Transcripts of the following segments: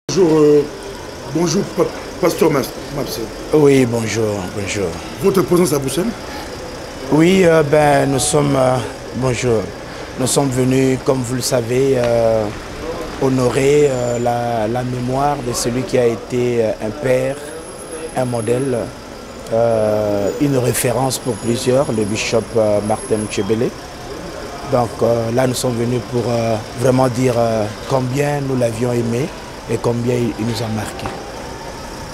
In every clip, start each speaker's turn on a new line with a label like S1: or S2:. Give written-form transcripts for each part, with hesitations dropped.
S1: Bonjour, bonjour, pasteur Mapsel.
S2: Oui, bonjour, bonjour.
S1: Votre présence à Bruxelles?
S2: Oui, bonjour. Nous sommes venus, comme vous le savez, honorer la mémoire de celui qui a été un père, un modèle, une référence pour plusieurs, le bishop Martin Mtshebele. Donc là, nous sommes venus pour vraiment dire combien nous l'avions aimé et combien il nous a marqué.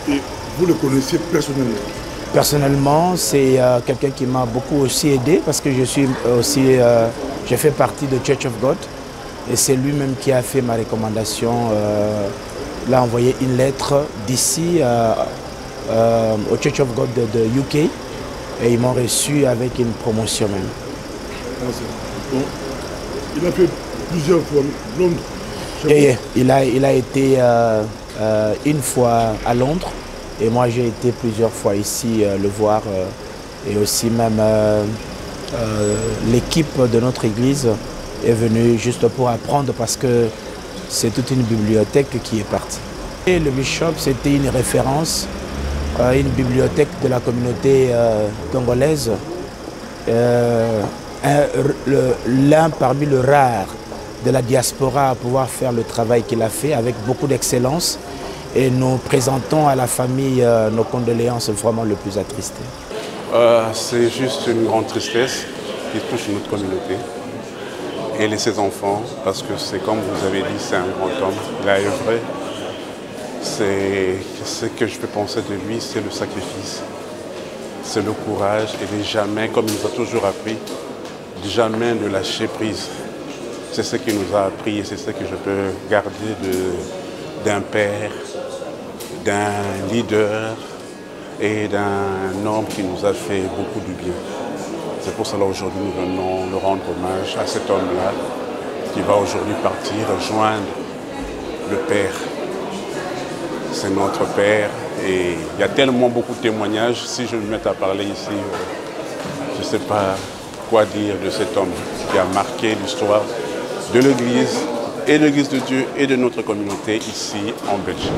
S1: Et vous le connaissez personnellement?
S2: Personnellement, c'est quelqu'un qui m'a beaucoup aussi aidé parce que je fais partie de Church of God et c'est lui-même qui a fait ma recommandation. Il a envoyé une lettre d'ici au Church of God de UK et ils m'ont reçu avec une promotion même.
S1: Ah, bon. Il a fait plusieurs fois Londres.
S2: Il a été une fois à Londres et moi j'ai été plusieurs fois ici le voir et aussi même l'équipe de notre église est venue juste pour apprendre parce que c'est toute une bibliothèque qui est partie. Et le bishop c'était une référence, une bibliothèque de la communauté congolaise, l'un parmi les rares de la diaspora à pouvoir faire le travail qu'il a fait avec beaucoup d'excellence et nous présentons à la famille nos condoléances vraiment le plus attristées.
S3: C'est juste une grande tristesse qui touche notre communauté et ses enfants parce que c'est comme vous avez dit, c'est un grand homme, il a œuvré. Ce que je peux penser de lui, c'est le sacrifice, c'est le courage et de jamais, comme il nous a toujours appris, de jamais de lâcher prise. C'est ce qu'il nous a appris et c'est ce que je peux garder d'un père, d'un leader et d'un homme qui nous a fait beaucoup du bien. C'est pour cela aujourd'hui nous venons le rendre hommage à cet homme-là qui va aujourd'hui partir rejoindre le Père. C'est notre Père et il y a tellement beaucoup de témoignages. Si je me mets à parler ici, je ne sais pas quoi dire de cet homme qui a marqué l'histoire de l'Église et de l'Église de Dieu et de notre communauté ici en Belgique.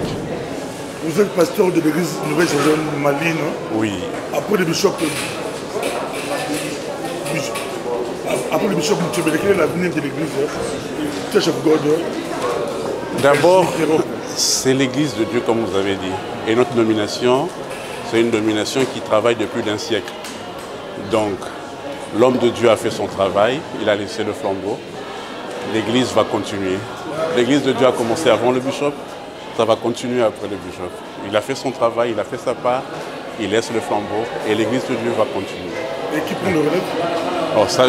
S1: Vous êtes pasteur de l'Église Nouvelle-Jérusalem Mali, non?
S3: Oui.
S1: Après le bishop Mtshebele, quel est l'avenir de l'Église Church of God?
S3: D'abord, c'est l'Église de Dieu comme vous avez dit. Et notre nomination, c'est une nomination qui travaille depuis d'un siècle. Donc, l'homme de Dieu a fait son travail, il a laissé le flambeau. L'Église va continuer. L'Église de Dieu a commencé avant le bishop, ça va continuer après le bishop. Il a fait son travail, il a fait sa part, il laisse le flambeau et l'Église de Dieu va continuer.
S1: Et qui prend le relais?
S3: Alors ça,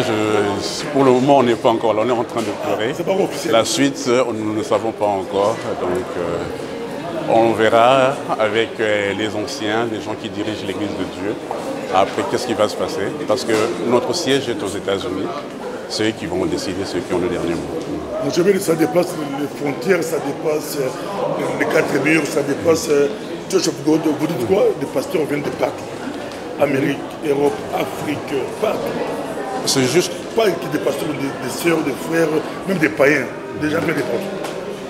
S3: pour le moment, on n'est pas encore là, on est en train de pleurer.
S1: C'est pas officiel.
S3: La suite, nous ne savons pas encore. Donc, on verra avec les anciens, les gens qui dirigent l'Église de Dieu, après qu'est-ce qui va se passer. Parce que notre siège est aux États-Unis. C'est eux qui vont décider, ceux qui ont le dernier mot.
S1: Mtshebele, ça dépasse les frontières, ça dépasse les quatre murs, ça dépasse Church of God. Vous dites quoi? Les pasteurs viennent de partout. Amérique, Europe, Afrique, partout.
S3: C'est juste...
S1: Pas que des pasteurs, des sœurs, des frères, même des païens, des gens viennent de partout.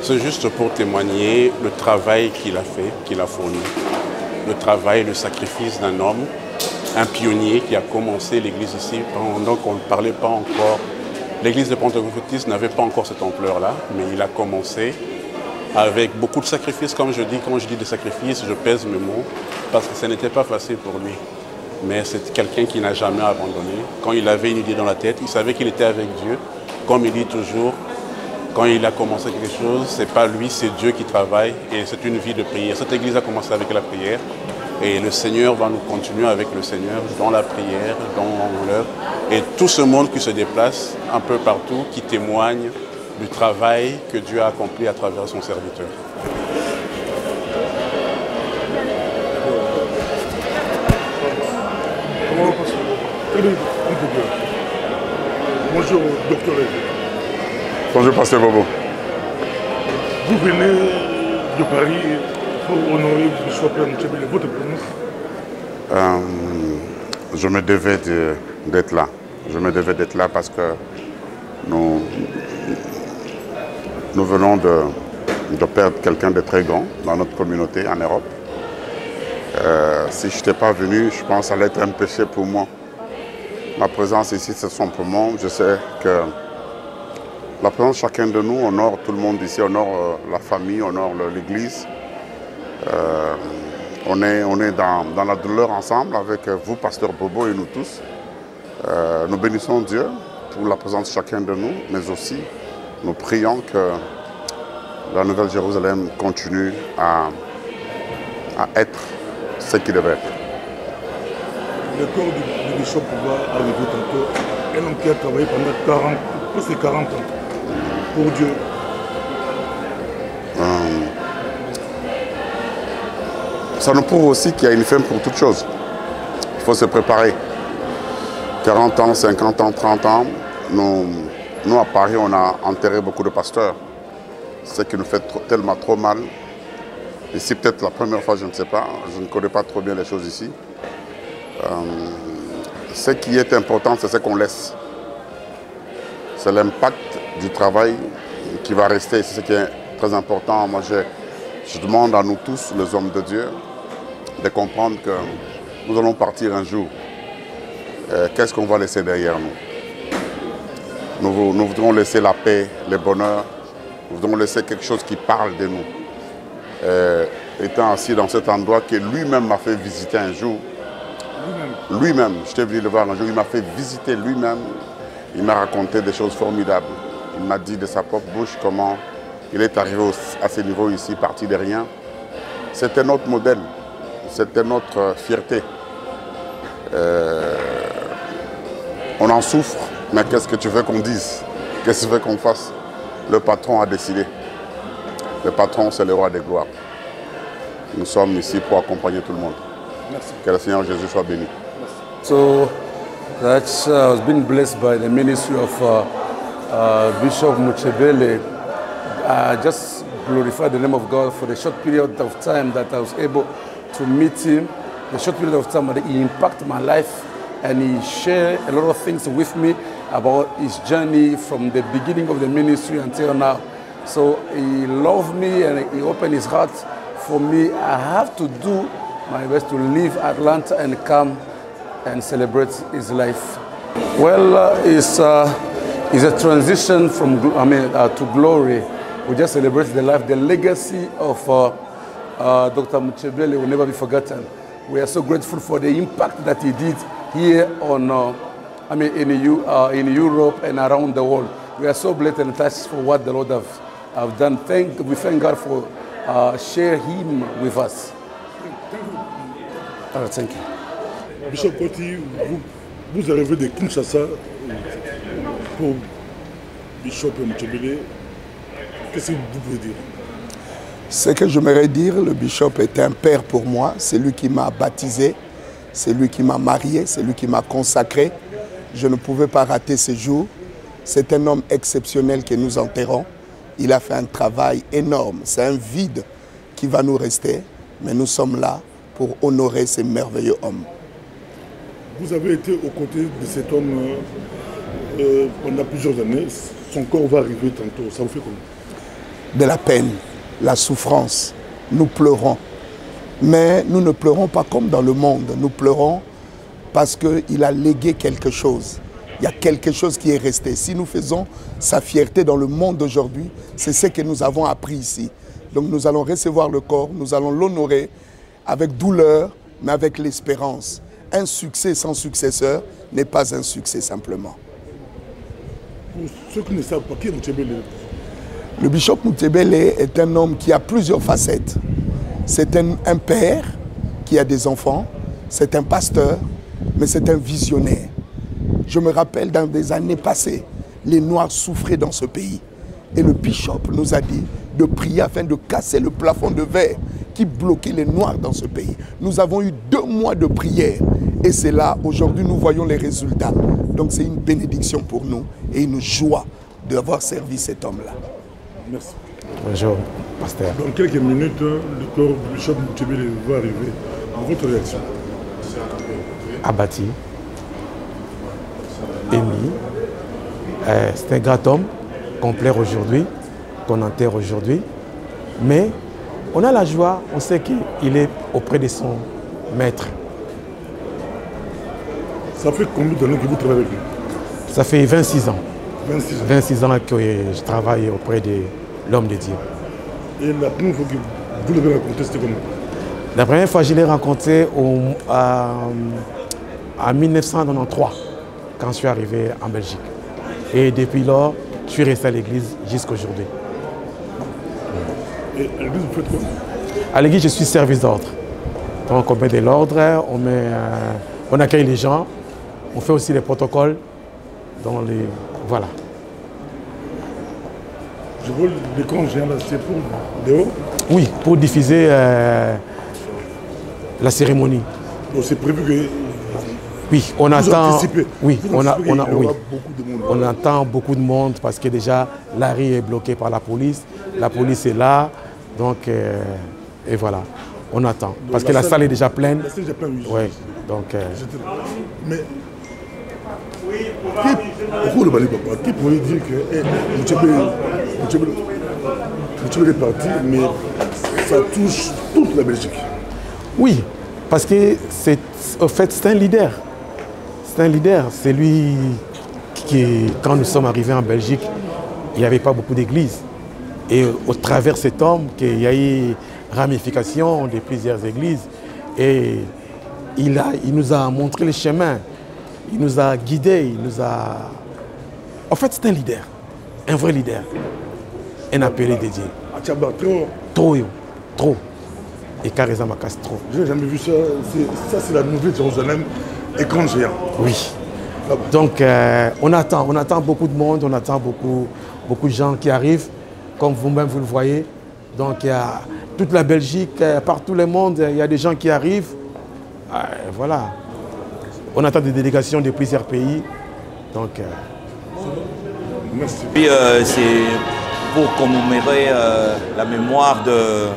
S3: C'est juste pour témoigner le travail qu'il a fait, qu'il a fourni. Le travail, le sacrifice d'un homme, un pionnier qui a commencé l'église ici pendant qu'on ne parlait pas encore. L'église de Pentecôtistes n'avait pas encore cette ampleur-là, mais il a commencé avec beaucoup de sacrifices. Quand je dis des sacrifices, je pèse mes mots, parce que ce n'était pas facile pour lui. Mais c'est quelqu'un qui n'a jamais abandonné. Quand il avait une idée dans la tête, il savait qu'il était avec Dieu. Comme il dit toujours, quand il a commencé quelque chose, ce n'est pas lui, c'est Dieu qui travaille et c'est une vie de prière. Cette église a commencé avec la prière et le Seigneur va nous continuer avec le Seigneur dans la prière, dans l'œuvre. Et tout ce monde qui se déplace un peu partout, qui témoigne du travail que Dieu a accompli à travers son serviteur.
S1: Bonjour, docteur.
S4: Bonjour, pasteur Bobo.
S1: Vous venez de Paris pour honorer le bishop Mtshebele, votre présence?
S4: Je me devais d'être là. Je me devais d'être là parce que nous venons de perdre quelqu'un de très grand dans notre communauté en Europe. Si je n'étais pas venu, je pense que ça allait être un péché pour moi. Ma présence ici, c'est simplement, je sais que la présence de chacun de nous honore tout le monde ici, honore la famille, honore l'Église. On est dans la douleur ensemble avec vous, Pasteur Bobo, et nous tous. Nous bénissons Dieu pour la présence de chacun de nous, mais aussi nous prions que la Nouvelle Jérusalem continue à être ce qu'il devait être.
S1: Le corps du bishop va arriver tantôt. Un homme qui a travaillé pendant presque 40 ans pour Dieu.
S4: Ça nous prouve aussi qu'il y a une fin pour toute chose. Il faut se préparer. 40 ans, 50 ans, 30 ans, nous à Paris, on a enterré beaucoup de pasteurs. Ce qui nous fait tellement trop mal. Ici, peut-être la première fois, je ne sais pas. Je ne connais pas trop bien les choses ici. Ce qui est important, c'est ce qu'on laisse. C'est l'impact du travail qui va rester. C'est ce qui est très important. Moi, je demande à nous tous, les hommes de Dieu, de comprendre que nous allons partir un jour. Qu'est-ce qu'on va laisser derrière nous? Nous voudrons laisser la paix, le bonheur. Nous voudrons laisser quelque chose qui parle de nous. Étant assis dans cet endroit que lui-même m'a fait visiter un jour. Lui-même, j'étais venu le voir un jour, il m'a fait visiter lui-même. Il m'a raconté des choses formidables. Il m'a dit de sa propre bouche comment il est arrivé à ce niveau ici, parti de rien. C'était notre modèle, c'était notre fierté. On en souffre, mais qu'est-ce que tu veux qu'on dise? Qu'est-ce que tu veux qu'on fasse? Le patron a décidé. Le patron, c'est le roi des gloires. Nous sommes ici pour accompagner tout le monde.
S1: Merci.
S4: Que le Seigneur Jésus soit béni.
S5: So that's I've been blessed by the ministry of Bishop Muchebele. I just glorify the name of God for the short period of time that I was able to meet him. The short period of time that he impacted my life, and he shared a lot of things with me about his journey from the beginning of the ministry until now. So he loved me and he opened his heart for me. I have to do my best to leave Atlanta and come and celebrate his life. Well, it's a transition from to glory. We just celebrate the life, the legacy of Dr. Muchebele will never be forgotten. We are so grateful for the impact that he did here on, in Europe and around the world. We are so blessed and touched for what the Lord have done. We thank God for sharing him with us. All right, thank you.
S1: Bishop Koti, vous arrivez de Kinshasa pour Bishop Muchebele. Qu'est-ce que vous pouvez dire?
S6: Ce que j'aimerais dire, le bishop est un père pour moi. C'est lui qui m'a baptisé, c'est lui qui m'a marié, c'est lui qui m'a consacré. Je ne pouvais pas rater ce jour. C'est un homme exceptionnel que nous enterrons. Il a fait un travail énorme. C'est un vide qui va nous rester, mais nous sommes là pour honorer ce merveilleux homme.
S1: Vous avez été aux côtés de cet homme pendant plusieurs années. Son corps va arriver tantôt. Ça vous fait comment?
S6: De la peine, la souffrance. Nous pleurons. Mais nous ne pleurons pas comme dans le monde. Nous pleurons parce qu'il a légué quelque chose. Il y a quelque chose qui est resté. Si nous faisons sa fierté dans le monde d'aujourd'hui, c'est ce que nous avons appris ici. Donc nous allons recevoir le corps, nous allons l'honorer avec douleur, mais avec l'espérance. Un succès sans successeur n'est pas un succès simplement.
S1: Pour ceux qui ne savent pas, qui est Muchebele?
S6: Le bishop Muchebele est un homme qui a plusieurs facettes. C'est un père qui a des enfants, c'est un pasteur, mais c'est un visionnaire. Je me rappelle dans des années passées, les Noirs souffraient dans ce pays. Et le bishop nous a dit de prier afin de casser le plafond de verre qui bloquait les Noirs dans ce pays. Nous avons eu 2 mois de prière et c'est là, aujourd'hui, nous voyons les résultats. Donc c'est une bénédiction pour nous et une joie d'avoir servi cet homme-là.
S1: Merci.
S2: Bonjour, pasteur.
S1: Dans quelques minutes, le corps du bishop Muchebele va arriver. Votre réaction?
S2: Abattu, ému. C'est un grand homme qu'on plaire aujourd'hui, qu'on enterre aujourd'hui.
S7: Mais on a la joie, on sait qu'il est auprès de son maître.
S1: Ça fait combien d'années que vous travaillez avec lui?
S7: Ça fait 26 ans.
S1: 26 ans.
S7: 26 ans que je travaille auprès de l'homme de Dieu.
S1: Et la première fois que vous l'avez rencontré, c'était comment?
S7: La première fois, je l'ai rencontré en 1993, quand je suis arrivé en Belgique. Et depuis lors, je suis resté à l'église jusqu'à aujourd'hui.
S1: Et à l'église, vous faites quoi?
S7: À l'église, je suis service d'ordre. Donc on met de l'ordre, on accueille les gens, on fait aussi les protocoles. Voilà.
S1: Je vois l'écran géant là, c'est pour dehors?
S7: Oui, pour diffuser la cérémonie.
S1: Donc c'est prévu que...
S7: Oui, on attend. Oui,
S1: on
S7: attend beaucoup de monde parce que déjà la rue est bloquée par la police. La police est là, donc et voilà, on attend. Donc, parce que la salle est déjà pleine.
S1: La salle est déjà pleine, oui.
S7: Oui, donc.
S1: Mais qui pourrait dire que Moutchébélé est parti, mais ça touche toute la Belgique?
S7: Oui, parce que en fait c'est un leader. C'est un leader, c'est lui qui, quand nous sommes arrivés en Belgique, il n'y avait pas beaucoup d'églises. Et au travers de cet homme, il y a eu ramification de plusieurs églises. Et il nous a montré le chemin, il nous a guidés, En fait, c'est un leader, un vrai leader, un appelé de Dieu. Trop. Et Kareza Makas, trop.
S1: Je n'ai jamais vu ça. Ça, c'est la nouvelle Jérusalem. Écran géant.
S7: Oui. Donc on attend beaucoup de monde, on attend beaucoup de gens qui arrivent, comme vous-même vous le voyez. Donc il y a toute la Belgique, partout le monde, il y a des gens qui arrivent. Voilà. On attend des délégations de plusieurs pays. Donc
S1: merci.
S8: Puis c'est pour commémorer la mémoire de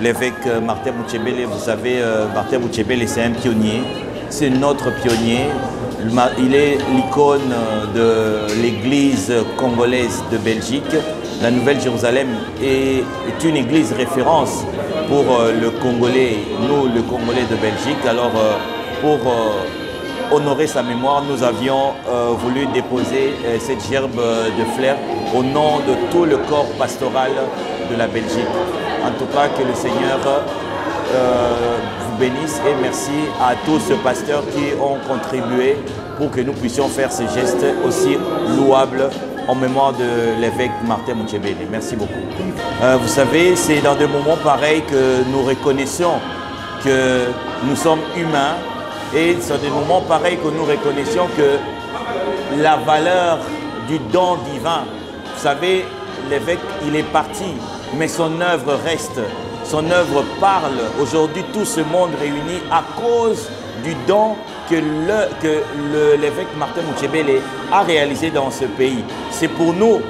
S8: l'évêque Martin Moutchébélé. Vous savez, Martin Moutchébélé, c'est un pionnier. C'est notre pionnier. Il est l'icône de l'église congolaise de Belgique. La Nouvelle Jérusalem est une église référence pour le Congolais, nous, le Congolais de Belgique. Alors, pour honorer sa mémoire, nous avions voulu déposer cette gerbe de fleurs au nom de tout le corps pastoral de la Belgique. En tout cas, que le Seigneur vous bénisse et merci à tous ces pasteurs qui ont contribué pour que nous puissions faire ce geste aussi louable en mémoire de l'évêque Martin Moutchébélé. Merci beaucoup. Vous savez, c'est dans des moments pareils que nous reconnaissons que nous sommes humains et c'est dans des moments pareils que nous reconnaissons que la valeur du don divin, vous savez, l'évêque, il est parti, mais son œuvre reste. Son œuvre parle. Aujourd'hui, tout ce monde réuni à cause du don que l'évêque Martin Moutchébélé a réalisé dans ce pays. C'est pour nous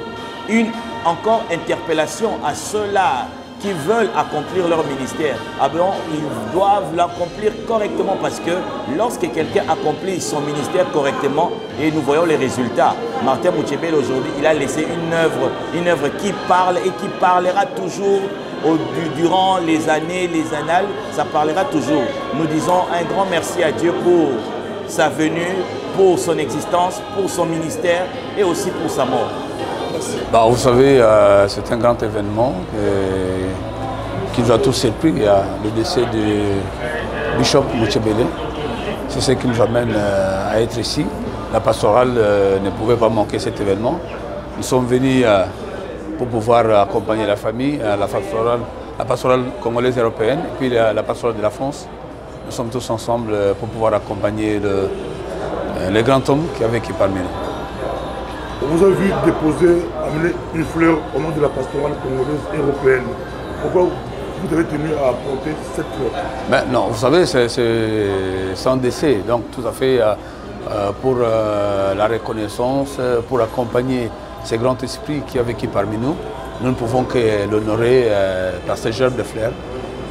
S8: une encore interpellation à ceux-là qui veulent accomplir leur ministère. Ah ben, ils doivent l'accomplir correctement parce que lorsque quelqu'un accomplit son ministère correctement, et nous voyons les résultats. Martin Moutchébélé aujourd'hui, il a laissé une œuvre qui parle et qui parlera toujours durant les années, les annales, ça parlera toujours. Nous disons un grand merci à Dieu pour sa venue, pour son existence, pour son ministère et aussi pour sa mort.
S5: Bah, vous savez, c'est un grand événement qui nous a tous surpris. Il y a le décès du Bishop Moutchébélé. C'est ce qui nous amène à être ici. La pastorale ne pouvait pas manquer cet événement. Nous sommes venus pour pouvoir accompagner la famille, la pastorale congolaise européenne et puis la pastorale de la France. Nous sommes tous ensemble pour pouvoir accompagner le grand homme qui est vécu parmi nous.
S1: On vous a vu déposer, amener une fleur au nom de la pastorale congolaise européenne. Pourquoi vous avez tenu à apporter cette fleur?
S5: Ben non, vous savez, c'est sans décès, donc tout à fait pour la reconnaissance, pour accompagner ce grand esprit qui a vécu parmi nous. Nous ne pouvons que l'honorer par cette gerbe de fleurs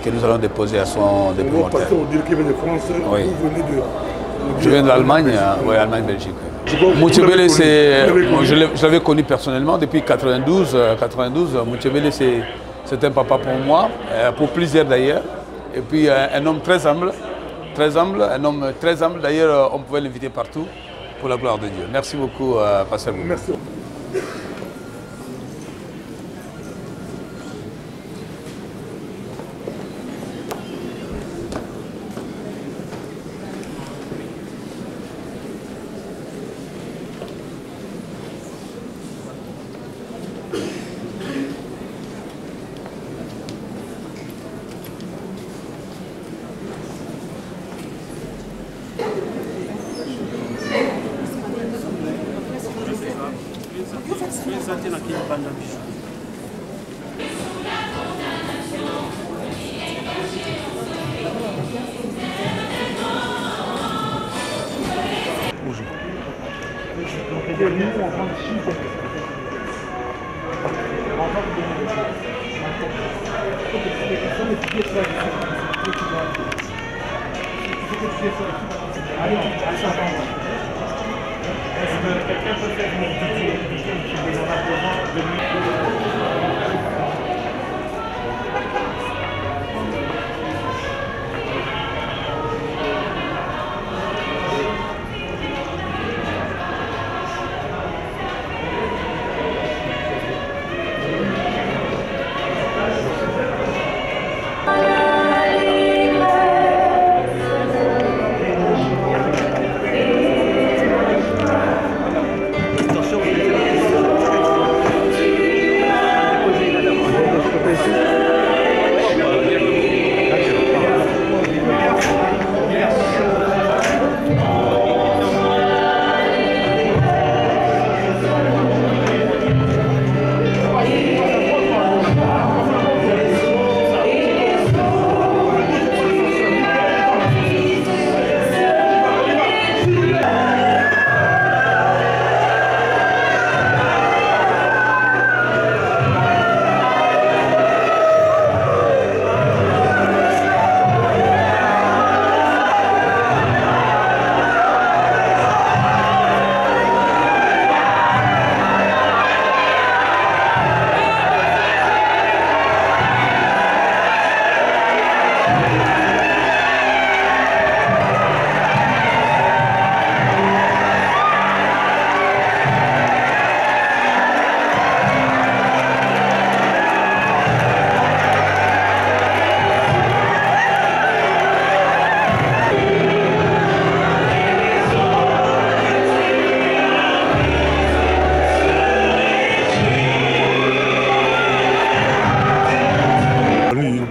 S5: que nous allons déposer à son dépôt-mortel.
S1: Pasteur, vous dites qu'il vient de France,
S5: oui.
S1: Vous venez de...
S5: Je viens de l'Allemagne, oui, Allemagne-Belgique. Moutchébélé, je l'avais connu personnellement depuis 92. Moutchébélé, C'est un papa pour moi, pour plusieurs d'ailleurs. Et puis un homme très humble, un homme très humble. D'ailleurs, on pouvait l'inviter partout pour la gloire de Dieu. Merci beaucoup, Pasteur.
S1: Merci.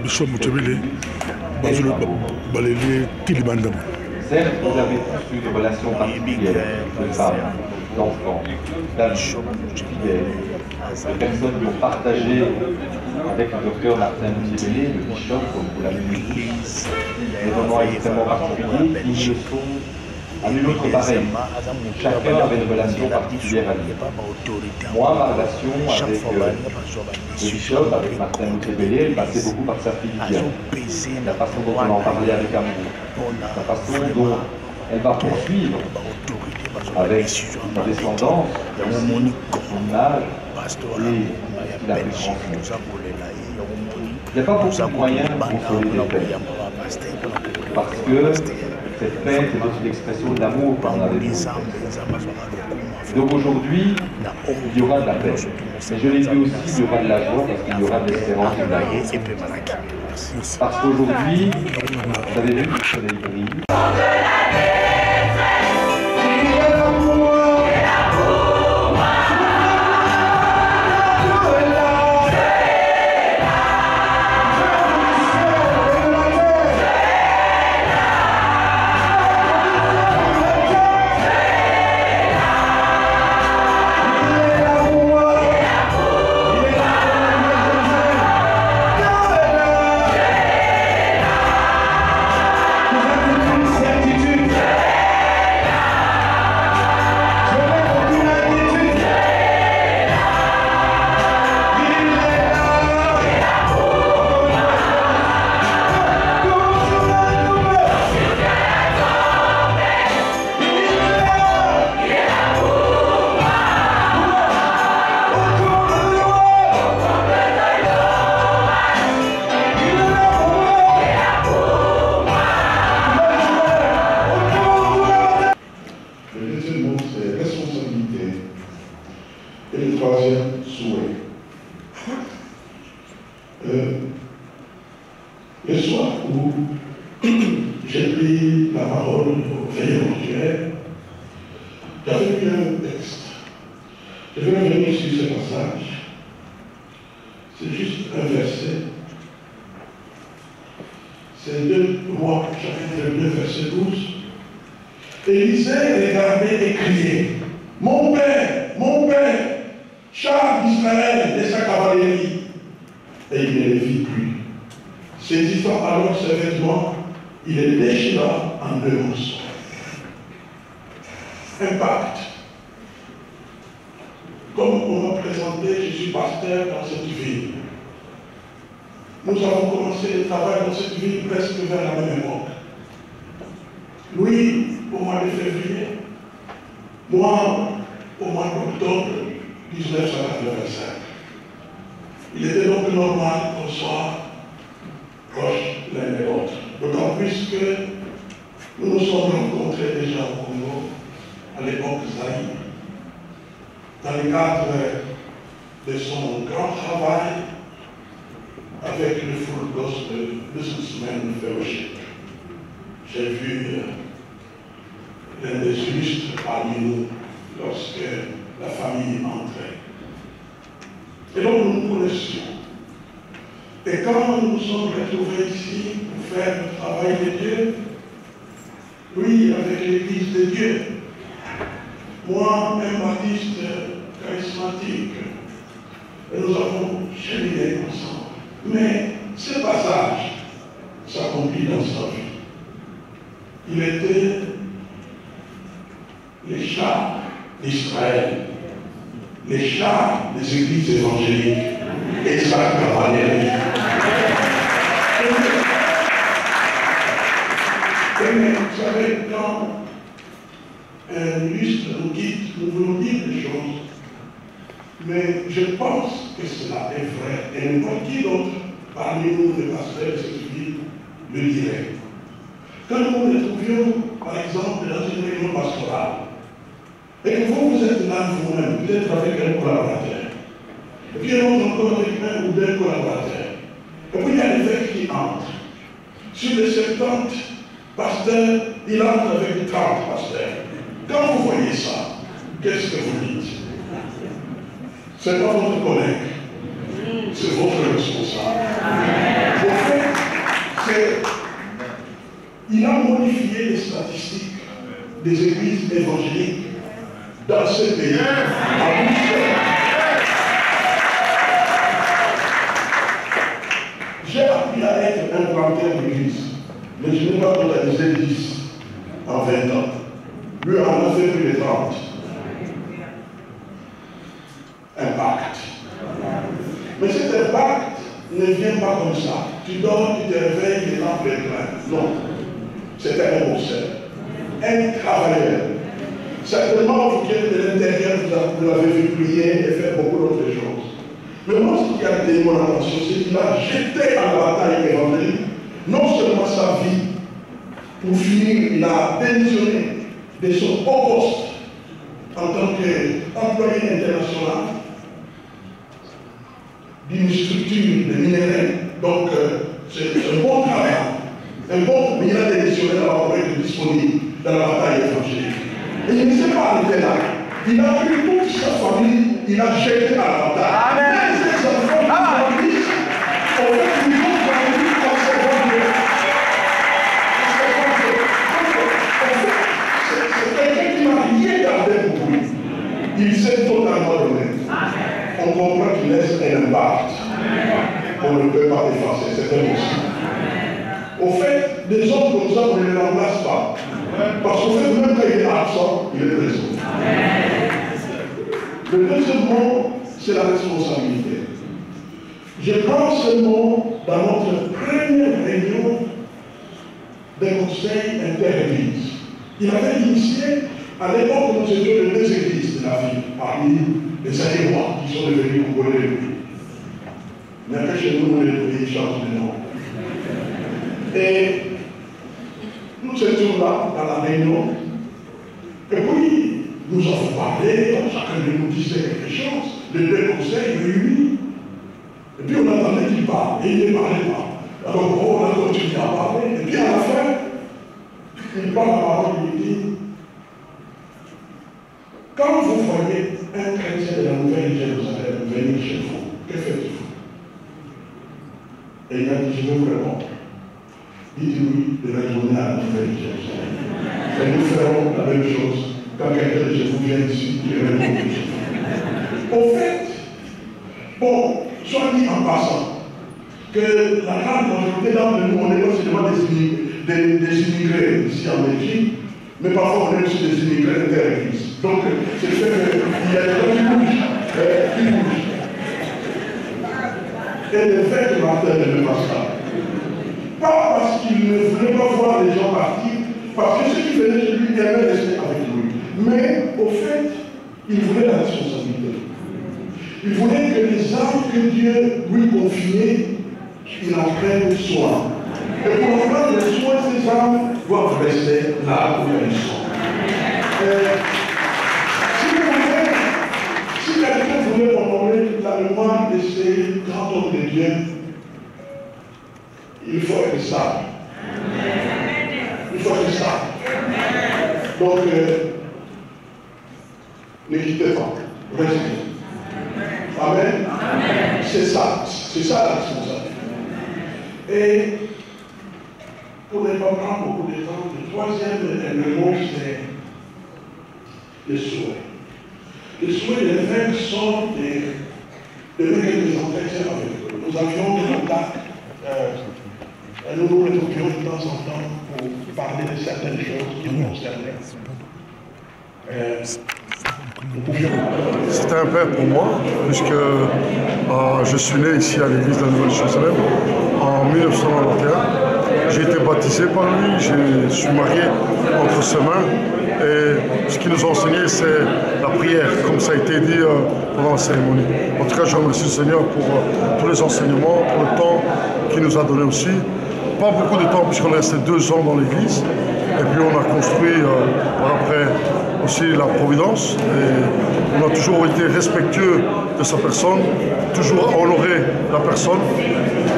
S1: Bishop Muchebele, Bazolo Balele, Tilibandam.
S9: Certes, vous avez tous eu une relation particulière de femmes, d'enfants, d'amis, fidèles, de personnes qui ont partagé avec le docteur Martin Muchebele, le bishop, comme vous l'avez dit, des moments extrêmement particuliers qui ne sont à nul autre pareil. Chacun avait une relation particulière à lui. Moi, ma relation avec le bishop, avec Martin Muchebele, elle passait beaucoup par sa fille Viviane. La façon dont on en parlait avec amour, la façon dont elle va poursuivre avec sa descendance, son âge et ce qu'il a fait transmettre. Il n'y a pas beaucoup de moyens pour consoler des pères, parce que cette peine, c'est aussi l'expression de l'amour qu'on a avec nous. Donc aujourd'hui, il y aura de la paix. Mais je l'ai dit aussi, il y aura de la joie, parce qu'il y aura de l'espérance et de l'amour. Parce qu'aujourd'hui, vous avez vu que le soleil brille.
S10: Certitude. Le soir où j'ai pris la parole au veilleur mortuaire, j'avais lu un texte. Je vais revenir sur ce passage. C'est juste un verset. C'est 2 Rois, chapitre 2, verset 12. Élisée regardait et criait, mon père, char d'Israël et sa cavalerie. Et il ne les vit plus. Saisissant alors ses vêtements, il les déchira en 2 morceaux. Impact. Comme on m'a présenté, je suis pasteur dans cette ville. Nous avons commencé le travail dans cette ville presque vers la même époque. Lui, au mois de février, moi, au mois d'octobre 1985. Il était donc normal qu'on soit proches l'un de l'autre. D'autant plus que nous nous sommes rencontrés déjà au Congo, à l'époque Zaïre, dans le cadre de son grand travail avec le Full Gospel Businessman Fellowship. J'ai vu l'un des illustres parmi nous lorsque la famille entrait. Et donc nous nous connaissions. Et quand nous nous sommes retrouvés ici pour faire le travail de Dieu, lui avec l'Église de Dieu, moi un baptiste charismatique, et nous avons cheminé ensemble. Mais ce passage s'accomplit dans sa vie. Il était les chars d'Israël, les chars des églises évangéliques et sa cavalerie. Mais vous savez, quand un illustre nous guide, nous voulons dire des choses, mais je pense que cela est vrai, et n'importe qui d'autre parmi nous, les pasteurs de cette ville, le dirait. Quand nous nous retrouvions, par exemple, dans une réunion pastorale, et que vous êtes là vous-même, peut-être avec un collaborateur, et puis un autre encore avec 1 ou 2 collaborateurs, et puis il y a l'évêque qui entre. Sur les 70 pasteurs, il entre avec 30 pasteurs. Quand vous voyez ça, qu'est-ce que vous dites? Ce n'est pas votre collègue, c'est votre responsable. En fait, il a modifié les statistiques des églises évangéliques dans ce pays. J'ai appris à être un planteur d'église, mais je n'ai pas totalisé 10 en 20 ans. Lui en a fait plus de 30. Impact. Mais cet impact ne vient pas comme ça. Tu dors, tu te réveilles, les lampes plein. Non. C'était un bosseur, un travailleur. Certainement, vous qui êtes de l'intérieur, vous l'avez vu prier et faire beaucoup d'autres choses. Mais moi, ce qui a attiré mon attention, c'est qu'il a jeté à la bataille évangélique non seulement sa vie, pour finir, il a démissionné de son haut poste en tant qu'employé international d'une structure de minerais. Donc, c'est un bon travail. Mais il a démissionné pour être disponible dans la bataille évangélique. Et il ne s'est pas arrêté là. Il a pris toute sa famille, il a jeté à la bataille. Amen. Mais ses enfants grandissent, au fait, ils vont grandir en servant Dieu. C'est quelqu'un qui n'a rien gardé pour lui. Il s'est totalement donné. On comprend qu'il laisse un impact. On ne peut pas effacer, c'est impossible. Au fait, des hommes comme ça, on ne les remplace pas. Parce qu'au fait, même quand il est absent, il est présent. Le deuxième mot, c'est la responsabilité. Je prends ce mot dans notre première réunion des conseils inter-églises. Il avait initié, à l'époque, nous étions les 2 églises de la ville, parmi les Aïrois qui sont devenus congolais depuis. Mais après, chez nous, les pays changent de nom. Et nous étions là, dans la réunion, et puis nous avons parlé, chacun de nous disait quelque chose, les 2 conseils réunis, et puis on attendait qu'il parle. pas, et il ne parlait pas. Alors on a continué à parler, et puis à la fin, il prend la parole et il dit, quand vous voyez un chrétien de la Nouvelle-Jérusalem venir chez vous, que faites-vous? Et il a dit, je vais vous répondre. Il dit oui, de retourner à la Nouvelle-Jérusalem. Et nous ferons la même chose quand quelqu'un de chez vous vient ici, il répond chez vous. Au fait, bon, soit dit en passant, que la grande majorité d'entre nous, on est non seulement des immigrés ici en Belgique, mais parfois on est aussi des immigrés inter-églises. Donc, c'est fait qu'il y a des gens qui bougent. Et le fait que Martin ne passe pas. Pas parce qu'il ne voulait pas voir les gens partir, parce que ceux qui venaient chez lui, il aimait rester avec lui. Mais au fait, il voulait la responsabilité. Il voulait que les âmes que Dieu lui confiait, il en prenne soin. Et pour en prendre soin, ces âmes doivent rester là où elles sont. Si quelqu'un voulait honorer la mémoire de ces grands hommes de Dieu, il faut être stable. Il faut être stable. Donc, ne quittez pas. Restez. Amen. C'est ça la responsabilité. Et pour ne pas prendre beaucoup de temps, le troisième élément, c'est les souhaits. Les souhaits des évêques sont de quelques entretiens avec eux. Nous avions des contacts. Nous nous retrouvions de temps en temps pour parler de certaines choses qui nous concernaient.
S11: C'était un père pour moi, puisque je suis né ici à l'église de la Nouvelle-Jérusalem en 1991. J'ai été baptisé par lui, je suis marié entre ses mains. Et ce qu'il nous a enseigné, c'est la prière, comme ça a été dit pendant la cérémonie. En tout cas, je remercie le Seigneur pour tous les enseignements, pour le temps qu'il nous a donné aussi. Pas beaucoup de temps, puisqu'on est resté 2 ans dans l'église. Et puis on a construit par après aussi la Providence. Et on a toujours été respectueux de sa personne, toujours honoré la personne.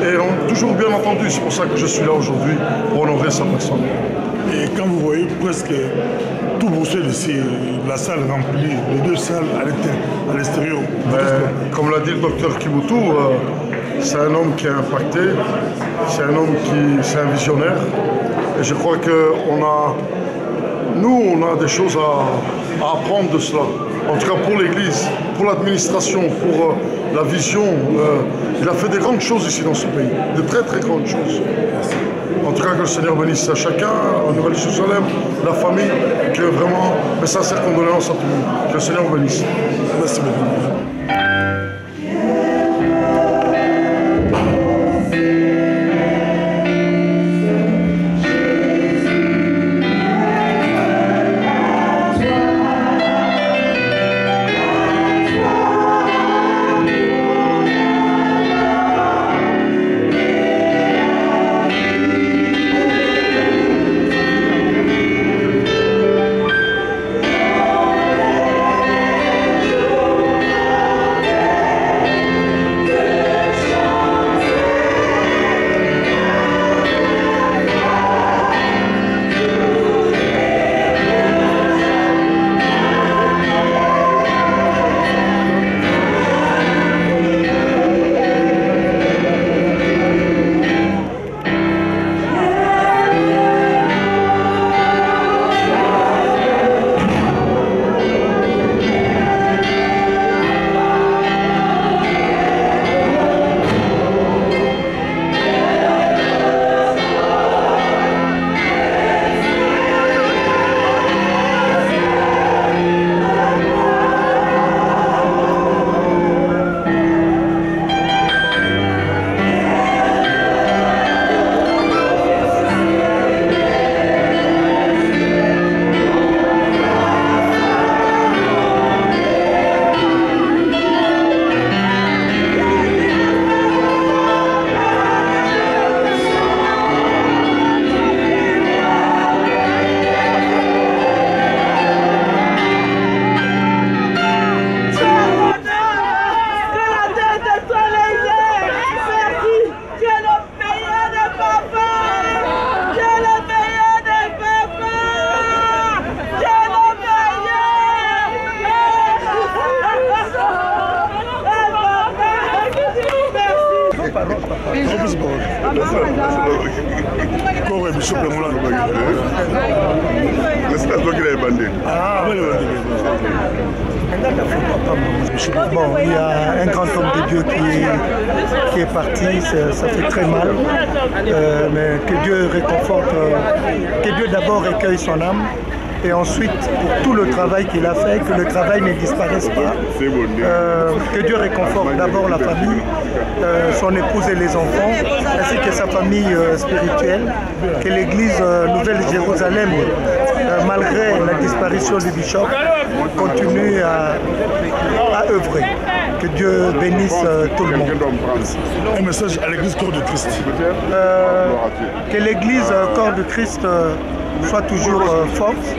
S11: Et on a toujours bien entendu, c'est pour ça que je suis là aujourd'hui, pour honorer sa personne.
S1: Et quand vous voyez presque tout Bruxelles ici, la salle remplie, les 2 salles à l'extérieur.
S11: Comme l'a dit le docteur Kibutu, c'est un homme qui est impacté, c'est un homme c'est un visionnaire. Et je crois qu'on a, nous, on a des choses à apprendre de cela. En tout cas pour l'Église, pour l'administration, pour la vision. Il a fait des grandes choses ici dans ce pays, de très très grandes choses. En tout cas, que le Seigneur bénisse à chacun, en Nouvelle-Jérusalem, la famille, que vraiment, mes sincères condoléances à tout le monde. Que le Seigneur vous bénisse.
S1: Merci beaucoup.
S12: Bon, il y a un grand homme de Dieu qui est parti, ça fait très mal, mais que Dieu réconforte, que Dieu d'abord recueille son âme, et ensuite pour tout le travail qu'il a fait, que le travail ne disparaisse pas, que Dieu réconforte d'abord la famille, son épouse et les enfants, ainsi que sa famille spirituelle, que l'église Nouvelle-Jérusalem, malgré la disparition du bishop, continue à œuvrer. Que Dieu bénisse tout le monde.
S1: Un message à l'église Corps de Christ.
S12: Que l'église Corps de Christ soit toujours forte,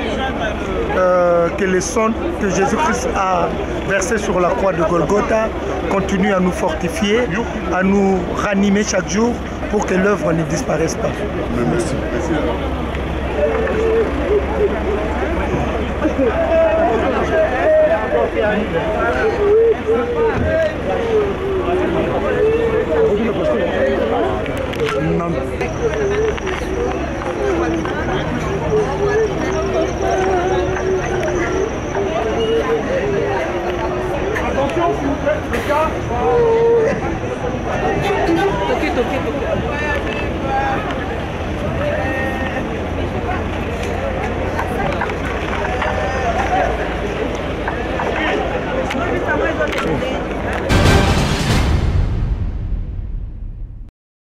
S12: que les sons que Jésus-Christ a versés sur la croix de Golgotha continuent à nous fortifier, à nous ranimer chaque jour pour que l'œuvre ne disparaisse pas.
S1: Merci. Merci.